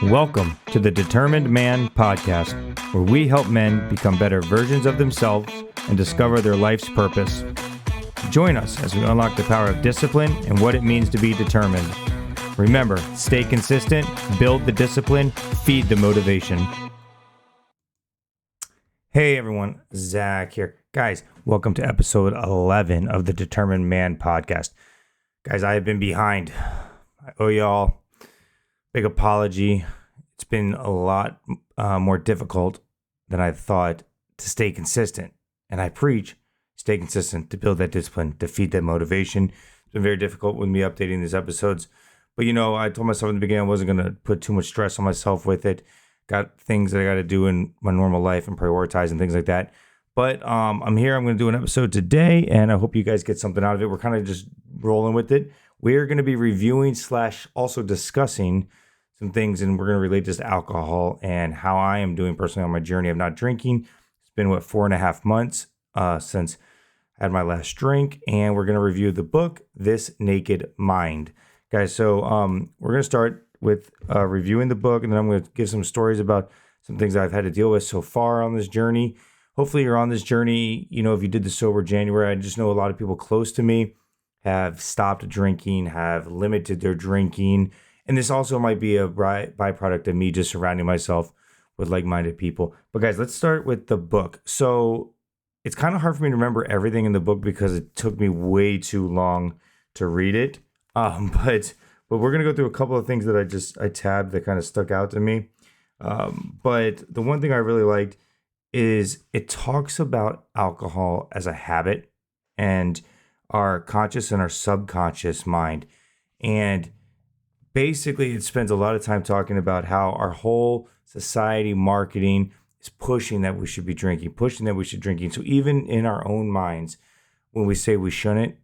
Welcome to the Determined Man podcast, where we help men become better versions of themselves and discover their life's purpose. Join us as we unlock the power of discipline and what it means to be determined. Remember, stay consistent, build the discipline, feed the motivation. Hey everyone, Zach here. Guys, welcome to episode 11 of the Determined Man podcast. Guys, I have been behind. I owe y'all a big apology. It's been a lot more difficult than I thought to stay consistent. And I preach, stay consistent to build that discipline, to feed that motivation. It's been very difficult with me updating these episodes. But I told myself in the beginning I wasn't going to put too much stress on myself with it. Got things that I got to do in my normal life and prioritize and things like that. But I'm here. I'm going to do an episode today, and I hope you guys get something out of it. We're kind of just rolling with it. We're going to be reviewing / also discussing some things, and we're going to relate this to alcohol and how I am doing personally on my journey of not drinking. It's been, 4.5 months since I had my last drink, and we're going to review the book, This Naked Mind. Guys, so we're going to start with reviewing the book, and then I'm going to give some stories about some things I've had to deal with so far on this journey. Hopefully you're on this journey. If you did the Sober January, I just know a lot of people close to me have stopped drinking, have limited their drinking. And this also might be a byproduct of me just surrounding myself with like-minded people. But guys, let's start with the book. So it's kind of hard for me to remember everything in the book because it took me way too long to read it. But we're going to go through a couple of things that I tabbed that kind of stuck out to me. But the one thing I really liked is it talks about alcohol as a habit and our conscious and our subconscious mind. And basically it spends a lot of time talking about how our whole society marketing is pushing that we should be drinking, pushing that we should drinking. So even in our own minds, when we say we shouldn't,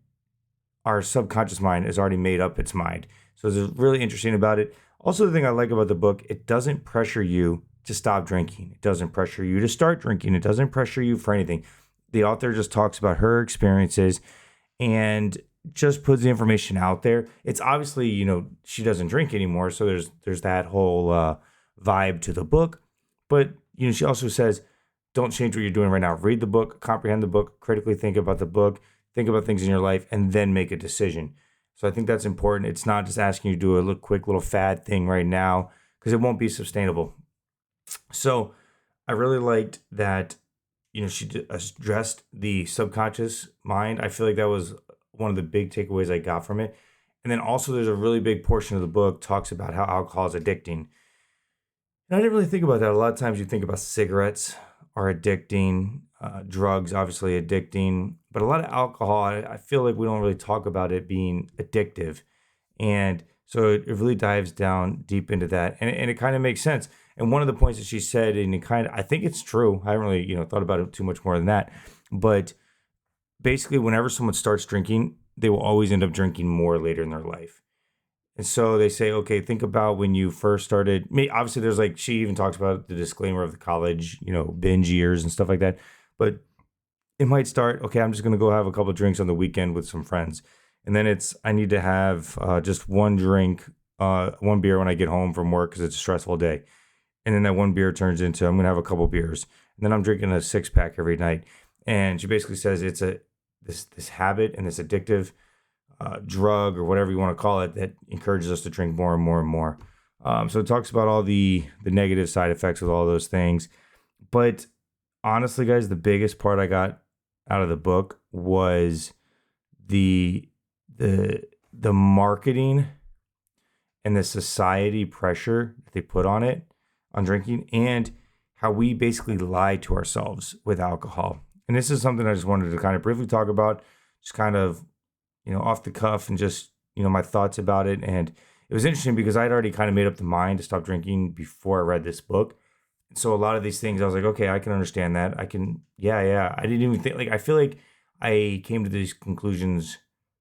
our subconscious mind has already made up its mind. So it's really interesting about it. Also, the thing I like about the book, it doesn't pressure you to stop drinking. It doesn't pressure you to start drinking. It doesn't pressure you for anything. The author just talks about her experiences and just puts the information out there. It's obviously, she doesn't drink anymore. So there's that whole vibe to the book. But, she also says, don't change what you're doing right now. Read the book, comprehend the book, critically think about the book, think about things in your life, and then make a decision. So I think that's important. It's not just asking you to do a quick little fad thing right now because it won't be sustainable. So I really liked that, she addressed the subconscious mind. I feel like that was one of the big takeaways I got from it. And then also there's a really big portion of the book talks about how alcohol is addicting. And I didn't really think about that. A lot of times you think about cigarettes are addicting, drugs obviously addicting, but a lot of alcohol, I feel like we don't really talk about it being addictive. And so it really dives down deep into that. And it kind of makes sense. And one of the points that she said, and I think it's true. I haven't really, thought about it too much more than that. But basically, whenever someone starts drinking, they will always end up drinking more later in their life. And so they say, okay, think about when you first started. Obviously, there's she even talks about the disclaimer of the college, binge years and stuff like that. But it might start, okay, I'm just going to go have a couple of drinks on the weekend with some friends. And then I need to have just one drink, one beer when I get home from work because it's a stressful day. And then that one beer turns into, I'm going to have a couple beers. And then I'm drinking a 6-pack every night. And she basically says it's this habit and this addictive drug or whatever you want to call it that encourages us to drink more and more and more. So it talks about all the negative side effects with all those things. But honestly, guys, the biggest part I got out of the book was the marketing and the society pressure that they put on it, on drinking, and how we basically lie to ourselves with alcohol. And this is something I just wanted to kind of briefly talk about, just kind of, off the cuff and just, my thoughts about it. And it was interesting because I'd already kind of made up the mind to stop drinking before I read this book. And so a lot of these things, I was like, okay, I can understand that. I can, yeah. I didn't even think, I feel like I came to these conclusions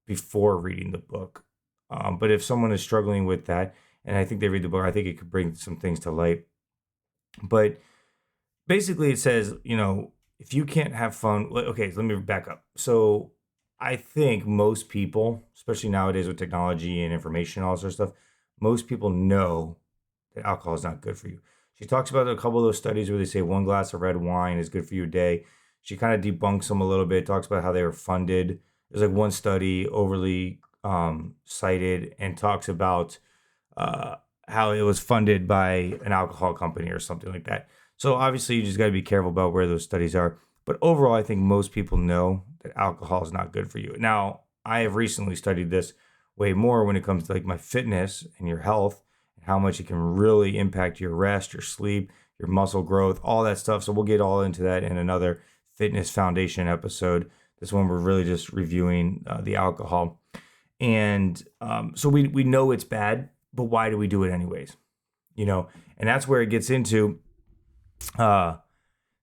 before reading the book. But if someone is struggling with that, and I think they read the book, I think it could bring some things to light. But basically it says, if you can't have fun, okay, let me back up. So I think most people, especially nowadays with technology and information, all that sort of stuff, most people know that alcohol is not good for you. She talks about a couple of those studies where they say one glass of red wine is good for you a day. She kind of debunks them a little bit, talks about how they were funded. There's like one study overly cited and talks about uh, how it was funded by an alcohol company or something like that. So obviously, you just got to be careful about where those studies are. But overall, I think most people know that alcohol is not good for you. Now, I have recently studied this way more when it comes to like my fitness and your health and how much it can really impact your rest, your sleep, your muscle growth, all that stuff. So we'll get all into that in another fitness foundation episode. This one we're really just reviewing the alcohol, and so we know it's bad, but why do we do it anyways? And that's where it gets into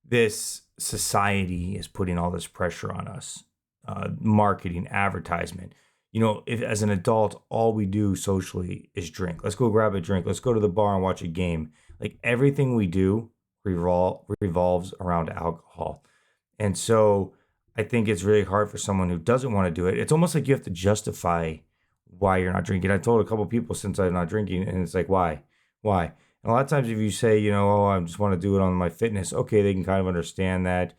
this society is putting all this pressure on us, marketing, advertisement. If as an adult, all we do socially is drink. Let's go grab a drink. Let's go to the bar and watch a game. Like everything we do revolves around alcohol. And so I think it's really hard for someone who doesn't want to do it. It's almost like you have to justify why you're not drinking. I told a couple people since I'm not drinking, and it's like, why? Why? And a lot of times if you say, oh, I just want to do it on my fitness, okay, they can kind of understand that.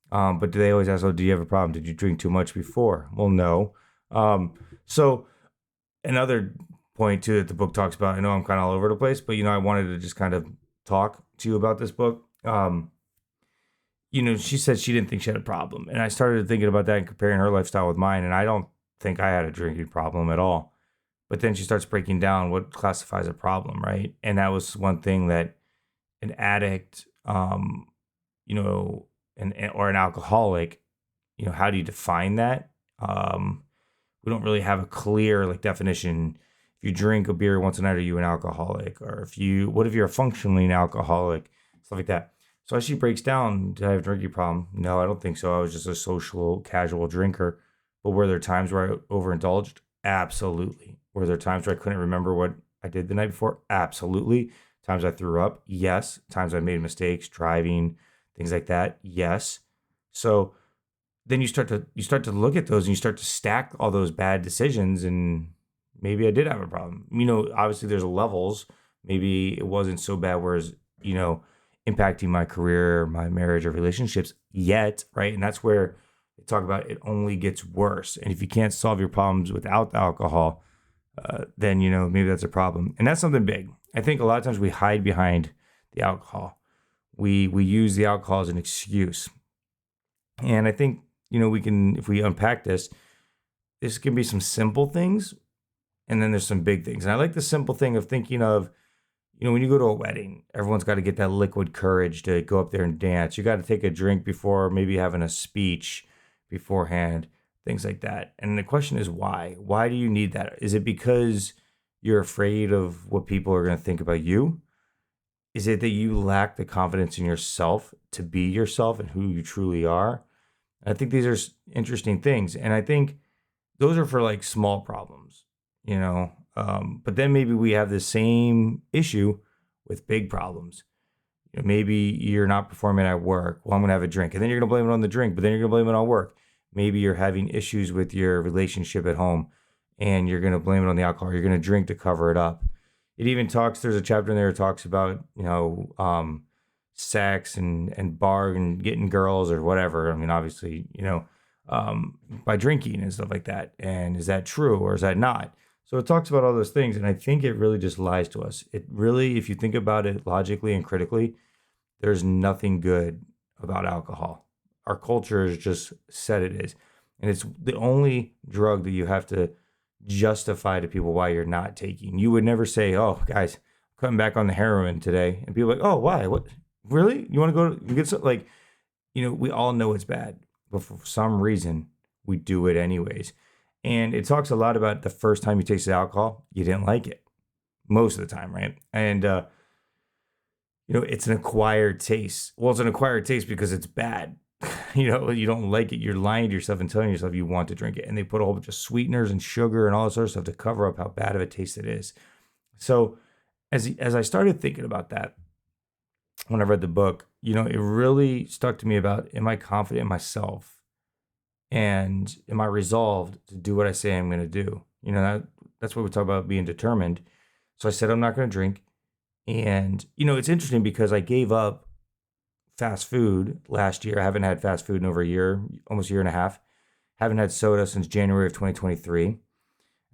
But do they always ask, oh, do you have a problem? Did you drink too much before? Well, no. So another point too that the book talks about, I know I'm kind of all over the place, but I wanted to just kind of talk to you about this book. She said she didn't think she had a problem. And I started thinking about that and comparing her lifestyle with mine. And I don't think I had a drinking problem at all. But then she starts breaking down what classifies a problem, right? And that was one thing that an addict, or an alcoholic, how do you define that? We don't really have a clear definition. If you drink a beer once a night, are you an alcoholic? Or what if you're a functioning alcoholic? Stuff like that. So as she breaks down, did I have a drinking problem? No, I don't think so. I was just a social, casual drinker. But were there times where I overindulged? Absolutely. Were there times where I couldn't remember what I did the night before? Absolutely. Times I threw up? Yes. Times I made mistakes, driving, things like that? Yes. So then you start to look at those and you start to stack all those bad decisions, and maybe I did have a problem. Obviously there's levels. Maybe it wasn't so bad, whereas, impacting my career, my marriage, or relationships yet, right? And that's where they talk about it only gets worse. And if you can't solve your problems without the alcohol, then, maybe that's a problem. And that's something big. I think a lot of times we hide behind the alcohol. We use the alcohol as an excuse. And I think, we can, if we unpack this can be some simple things, and then there's some big things. And I like the simple thing of thinking of, when you go to a wedding, everyone's got to get that liquid courage to go up there and dance. You got to take a drink before maybe having a speech beforehand, things like that. And the question is why? Why do you need that? Is it because you're afraid of what people are going to think about you? Is it that you lack the confidence in yourself to be yourself and who you truly are? I think these are interesting things. And I think those are for small problems, but then maybe we have the same issue with big problems. Maybe you're not performing at work. Well, I'm going to have a drink. And then you're going to blame it on the drink, but then you're going to blame it on work. Maybe you're having issues with your relationship at home and you're going to blame it on the alcohol. You're going to drink to cover it up. It even there's a chapter in there that talks about, sex and bar and getting girls or whatever. I mean, obviously, by drinking and stuff like that. And is that true or is that not? So it talks about all those things. And I think it really just lies to us. It really, if you think about it logically and critically, there's nothing good about alcohol. Our culture has just said it is. And it's the only drug that you have to justify to people why you're not taking. You would never say, oh, guys, I'm cutting back on the heroin today. And people are like, oh, why? What? Really? You want to go get some? We all know it's bad. But for some reason, we do it anyways. And it talks a lot about the first time you tasted alcohol, you didn't like it. Most of the time, right? And, it's an acquired taste. Well, it's an acquired taste because it's bad. You don't like it. You're lying to yourself and telling yourself you want to drink it. And they put a whole bunch of sweeteners and sugar and all this other stuff to cover up how bad of a taste it is. So as I started thinking about that, when I read the book, it really stuck to me about, am I confident in myself? And am I resolved to do what I say I'm going to do? That's what we talk about being determined. So I said, I'm not going to drink. And, it's interesting because I gave up fast food last year. I haven't had fast food in over a year, almost a year and a half. Haven't had soda since January of 2023.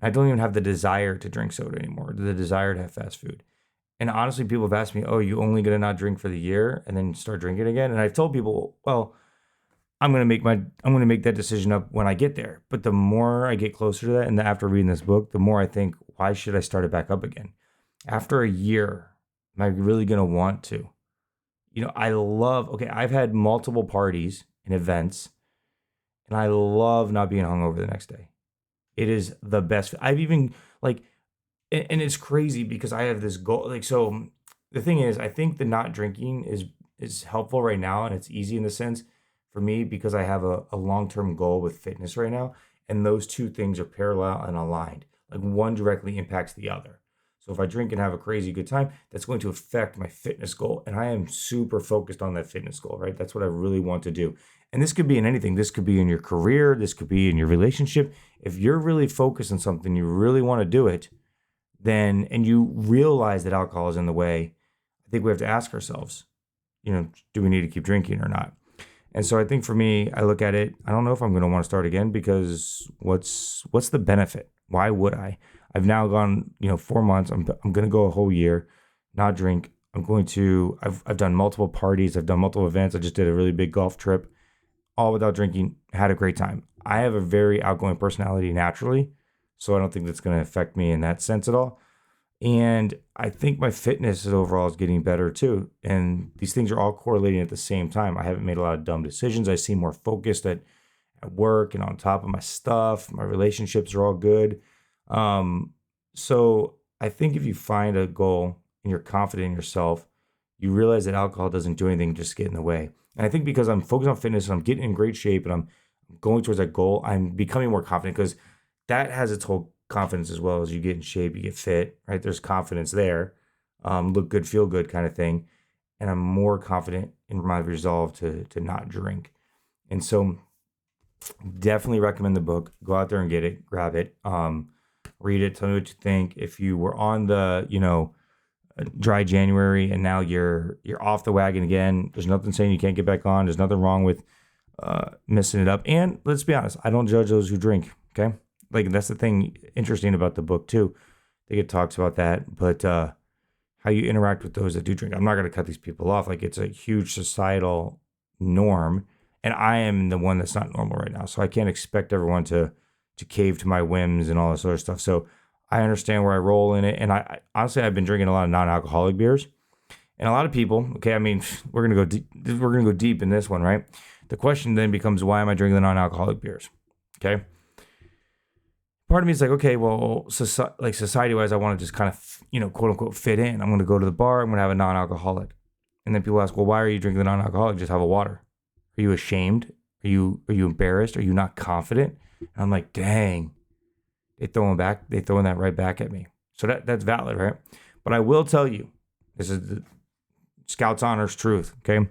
I don't even have the desire to drink soda anymore, the desire to have fast food. And honestly, people have asked me, "Oh, you only gonna not drink for the year and then start drinking again?" And I've told people, "Well, I'm gonna make that decision up when I get there." But the more I get closer to that, and after reading this book, the more I think, why should I start it back up again? After a year, am I really gonna want to? I've had multiple parties and events, and I love not being hungover the next day. It is the best. I've even like, and it's crazy because I have this goal. Like, so the thing is, I think the not drinking is helpful right now, and it's easy in the sense for me because I have a long term goal with fitness right now, and those two things are parallel and aligned. Like one directly impacts the other. So if I drink and have a crazy good time, that's going to affect my fitness goal, and I am super focused on that fitness goal. Right, that's what I really want to do. And this could be in anything. This could be in your career. This could be in your relationship. If you're really focused on something, you really want to do it, then, and you realize that alcohol is in the way, I think we have to ask ourselves, do we need to keep drinking or not? And so I think for me, I look at it, I don't know if I'm going to want to start again because what's the benefit? Why would I? I've now gone, 4 months. I'm going to go a whole year, not drink. I've done multiple parties. I've done multiple events. I just did a really big golf trip, all without drinking, had a great time. I have a very outgoing personality naturally, so I don't think that's going to affect me in that sense at all. And I think my fitness overall is getting better too. And these things are all correlating at the same time. I haven't made a lot of dumb decisions. I seem more focused at work and on top of my stuff. My relationships are all good. So I think if you find a goal and you're confident in yourself, you realize that alcohol doesn't do anything, just get in the way. And I think because I'm focused on fitness and I'm getting in great shape and I'm going towards that goal, I'm becoming more confident because that has its whole confidence as well. As you get in shape, you get fit, right? There's confidence there, look good, feel good kind of thing. And I'm more confident in my resolve to not drink. And so definitely recommend the book. Go out there and get it, grab it, read it, tell me what you think. If you were on the, dry January and now you're off the wagon again, there's nothing saying you can't get back on. There's nothing wrong with messing it up. And let's be honest, I don't judge those who drink. Okay, like that's the thing interesting about the book too. I think it talks about that, but how you interact with those that do drink. I'm not going to cut these people off. Like it's a huge societal norm, and I am the one that's not normal right now. So I can't expect everyone to cave to my whims and all this other stuff. So I understand where I roll in it. And I honestly, I've been drinking a lot of non-alcoholic beers. And a lot of people, okay, I mean, we're going to go deep in this one, right? The question then becomes, why am I drinking the non-alcoholic beers? Okay. Part of me is like, okay, well, society-wise, I want to just kind of, quote unquote, fit in. I'm going to go to the bar. I'm going to have a non-alcoholic. And then people ask, well, why are you drinking the non-alcoholic? Just have a water. Are you ashamed? Are you embarrassed? Are you not confident? And I'm like, dang. They throwing that right back at me. So that's valid, right? But I will tell you, this is the Scout's Honor's truth, okay?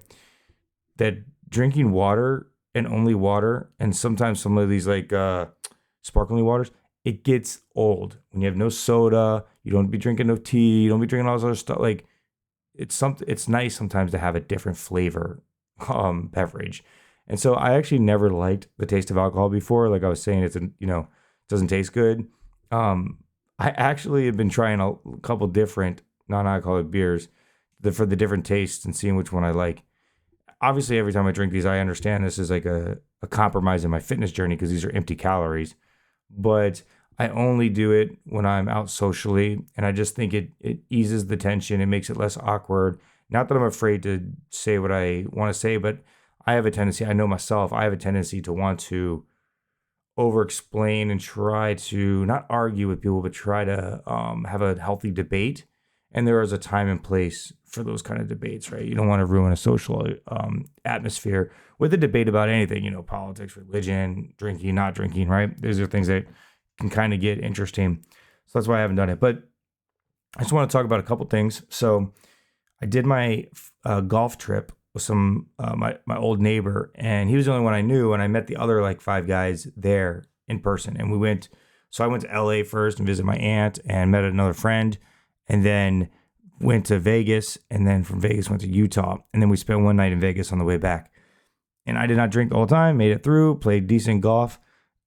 That drinking water and only water, and sometimes some of these like sparkling waters, it gets old. When you have no soda, you don't be drinking no tea, you don't be drinking all this other stuff. Like it's nice sometimes to have a different flavor beverage. And so I actually never liked the taste of alcohol before. Like I was saying, doesn't taste good. I actually have been trying a couple different non-alcoholic beers for the different tastes and seeing which one I like. Obviously, every time I drink these, I understand this is like a compromise in my fitness journey because these are empty calories. But I only do it when I'm out socially, and I just think it eases the tension. It makes it less awkward. Not that I'm afraid to say what I want to say, but I know myself, I have a tendency to want to over-explain and try to not argue with people, but try to have a healthy debate. And there is a time and place for those kind of debates, right? You don't want to ruin a social atmosphere with a debate about anything, politics, religion, drinking, not drinking, right? These are things that can kind of get interesting. So that's why I haven't done it. But I just want to talk about a couple things. So I did my golf trip with some my old neighbor, and he was the only one I knew, and I met the other like 5 guys there in person. And I went to LA first and visited my aunt and met another friend, and then went to Vegas, and then from Vegas went to Utah. And then we spent one night in Vegas on the way back. And I did not drink the whole time, made it through, played decent golf.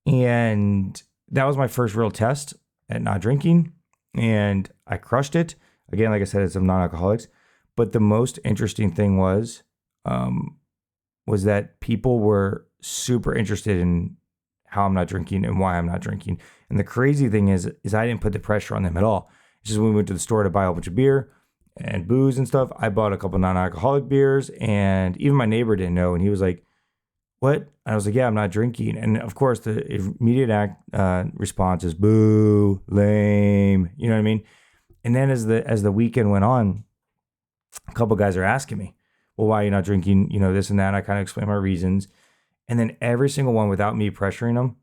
And that was my first real test at not drinking. And I crushed it. Again, like I said, it's some non-alcoholics. But the most interesting thing was that people were super interested in how I'm not drinking and why I'm not drinking. And the crazy thing is I didn't put the pressure on them at all. It's just when we went to the store to buy a bunch of beer and booze and stuff, I bought a couple non-alcoholic beers, and even my neighbor didn't know. And he was like, "What?" I was like, "Yeah, I'm not drinking." And of course, the immediate response is boo, lame. You know what I mean? And then as the weekend went on, a couple guys are asking me, "Well, why are you not drinking? You know, this and that." I kind of explain my reasons. And then every single one, without me pressuring them,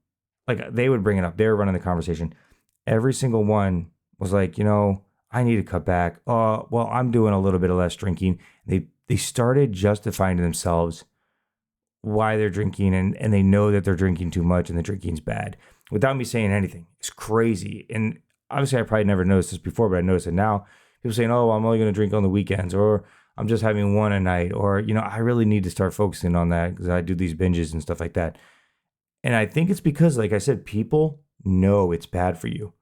like they would bring it up. They were running the conversation. Every single one was like, I need to cut back. Oh, well, I'm doing a little bit of less drinking. They started justifying to themselves why they're drinking, and they know that they're drinking too much and the drinking's bad without me saying anything. It's crazy. And obviously I probably never noticed this before, but I noticed it now. People saying, "Oh, I'm only going to drink on the weekends," or "I'm just having one a night," or, "I really need to start focusing on that because I do these binges and stuff like that." And I think it's because, like I said, people know it's bad for you.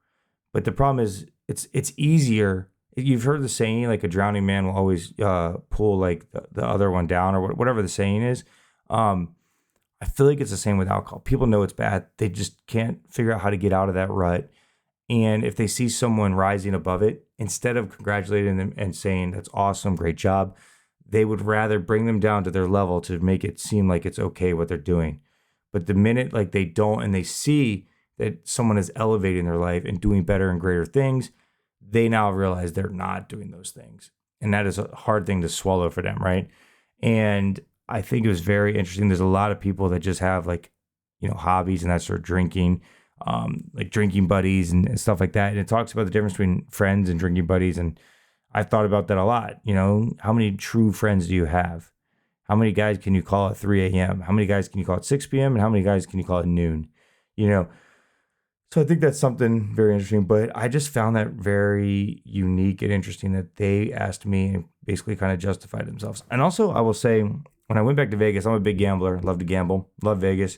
But the problem is it's easier. You've heard the saying, like a drowning man will always pull like the other one down, or whatever the saying is. I feel like it's the same with alcohol. People know it's bad. They just can't figure out how to get out of that rut. And if they see someone rising above it, instead of congratulating them and saying, "That's awesome, great job," they would rather bring them down to their level to make it seem like it's okay what they're doing. But the minute like they don't, and they see that someone is elevating their life and doing better and greater things, they now realize they're not doing those things. And that is a hard thing to swallow for them, right? And I think it was very interesting. There's a lot of people that just have like, hobbies, and that's sort of drinking, like drinking buddies and stuff like that. And it talks about the difference between friends and drinking buddies. And I've thought about that a lot. How many true friends do you have? How many guys can you call at 3 a.m.? How many guys can you call at 6 p.m.? And how many guys can you call at noon? So I think that's something very interesting, but I just found that very unique and interesting that they asked me and basically kind of justified themselves. And also, I will say, when I went back to Vegas, I'm a big gambler, love to gamble, love Vegas.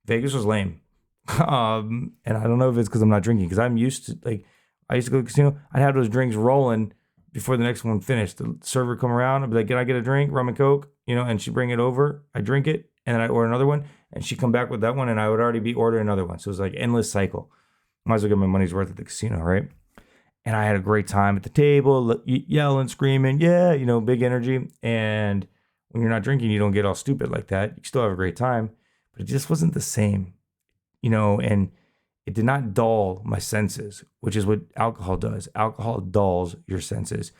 Vegas was lame. And I don't know if it's because I'm not drinking, because I'm used to, like, I used to go to the casino, I'd have those drinks rolling before the next one finished. The server come around, I'd be like, "Can I get a drink, rum and coke?" And she'd bring it over, I drink it, and then I'd order another one, and she'd come back with that one, and I would already be ordering another one. So it was like endless cycle. Might as well get my money's worth at the casino, right? And I had a great time at the table, yelling, screaming, yeah, big energy. And when you're not drinking, you don't get all stupid like that. You still have a great time, but it just wasn't the same, and it did not dull my senses, which is what alcohol does. Alcohol dulls your senses.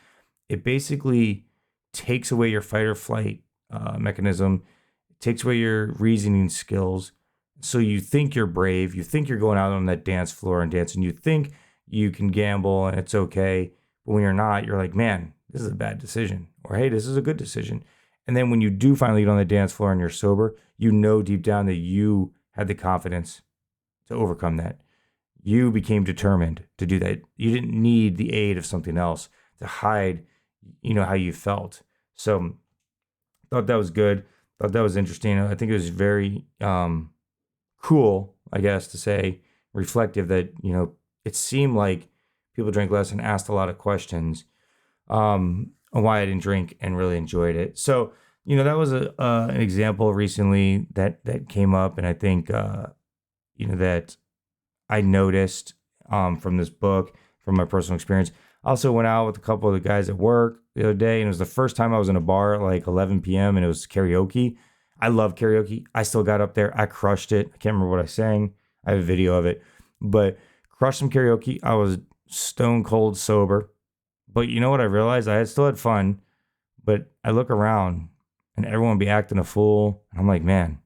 It basically takes away your fight or flight mechanism, it takes away your reasoning skills. So you think you're brave, you think you're going out on that dance floor and dancing, you think you can gamble and it's okay. But when you're not, you're like, "Man, this is a bad decision," or "Hey, this is a good decision." And then when you do finally get on the dance floor and you're sober, deep down that you had the confidence to overcome that. You became determined to do that. You didn't need the aid of something else to hide, how you felt. So thought that was good. Thought that was interesting. I think it was very cool, I guess, to say, reflective, that, it seemed like people drank less and asked a lot of questions on why I didn't drink, and really enjoyed it. So, that was an example recently that came up. And I think, that I noticed from this book, from my personal experience. I also went out with a couple of the guys at work the other day, and it was the first time I was in a bar at like 11 p.m. and it was karaoke. I love karaoke. I still got up there. I crushed it. I can't remember what I sang. I have a video of it, but crushed some karaoke. I was stone cold sober. But you know what I realized? I still had fun, but I look around and everyone be acting a fool. And I'm like, man,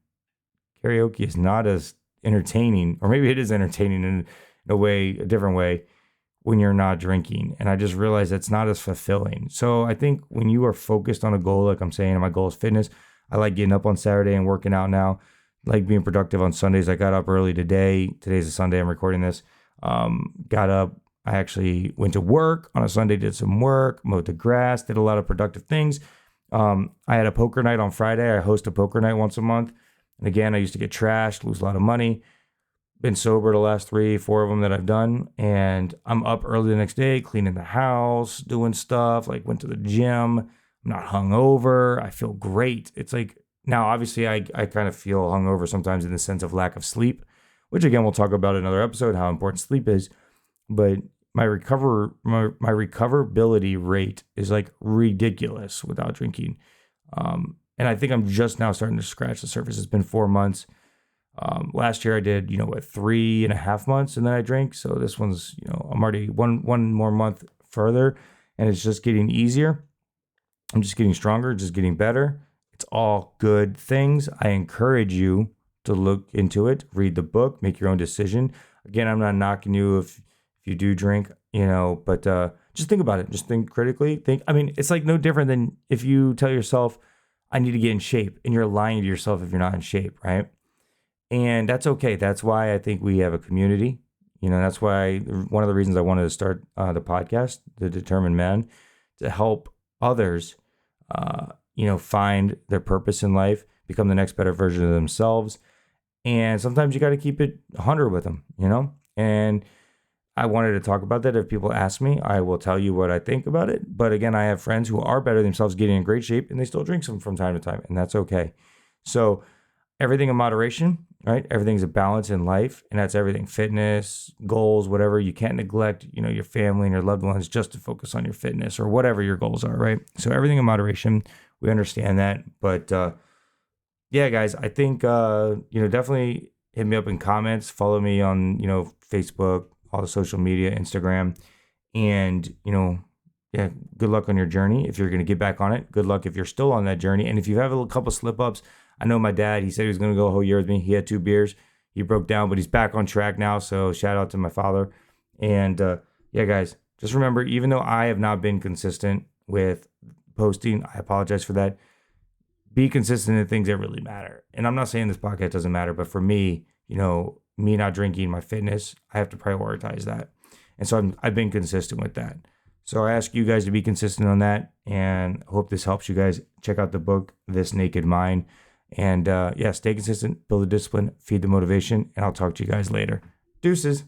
karaoke is not as entertaining, or maybe it is entertaining in a different way, when you're not drinking. And I just realized that's not as fulfilling. So I think when you are focused on a goal, like I'm saying, and my goal is fitness, I like getting up on Saturday and working out now. I like being productive on Sundays. I got up early today. Today's a Sunday. I'm recording this. Got up. I actually went to work on a Sunday, did some work, mowed the grass, did a lot of productive things. I had a poker night on Friday. I host a poker night once a month. And again, I used to get trashed, lose a lot of money. Been sober the last 3-4 of them that I've done. And I'm up early the next day, cleaning the house, doing stuff, like went to the gym. I'm not hungover. I feel great. It's like, now obviously I kind of feel hungover sometimes in the sense of lack of sleep, which again, we'll talk about in another episode, how important sleep is. But my recoverability rate is like ridiculous without drinking. And I think I'm just now starting to scratch the surface. It's been 4 months. Last year I did, 3.5 months, and then I drank. So this one's, I'm already one more month further, and it's just getting easier. I'm just getting stronger, just getting better. It's all good things. I encourage you to look into it, read the book, make your own decision. Again, I'm not knocking you if you do drink, but just think about it. Just think critically. It's like no different than if you tell yourself, I need to get in shape, and you're lying to yourself if you're not in shape, right? And that's okay. That's why I think we have a community. That's why one of the reasons I wanted to start the podcast, The Determined Man, to help others, find their purpose in life, become the next better version of themselves. And sometimes you got to keep it 100 with them, and I wanted to talk about that. If people ask me, I will tell you what I think about it. But again, I have friends who are better themselves, getting in great shape, and they still drink some from time to time, and that's okay. So everything in moderation, right? Everything's a balance in life, and that's everything: fitness, goals, whatever. You can't neglect, your family and your loved ones just to focus on your fitness or whatever your goals are, right? So everything in moderation. We understand that, but yeah, guys, I think definitely hit me up in comments. Follow me on Facebook, all the social media, Instagram, and good luck on your journey. If you're going to get back on it, good luck if you're still on that journey. And if you have a couple slip ups, I know my dad, he said he was going to go a whole year with me. He had 2 beers. He broke down, but he's back on track now. So shout out to my father. And yeah, guys, just remember, even though I have not been consistent with posting, I apologize for that. Be consistent in things that really matter. And I'm not saying this podcast doesn't matter, but for me, me not drinking, my fitness, I have to prioritize that. And so I've been consistent with that. So I ask you guys to be consistent on that, and I hope this helps you guys. Check out the book, This Naked Mind. And stay consistent, build the discipline, feed the motivation, and I'll talk to you guys later. Deuces.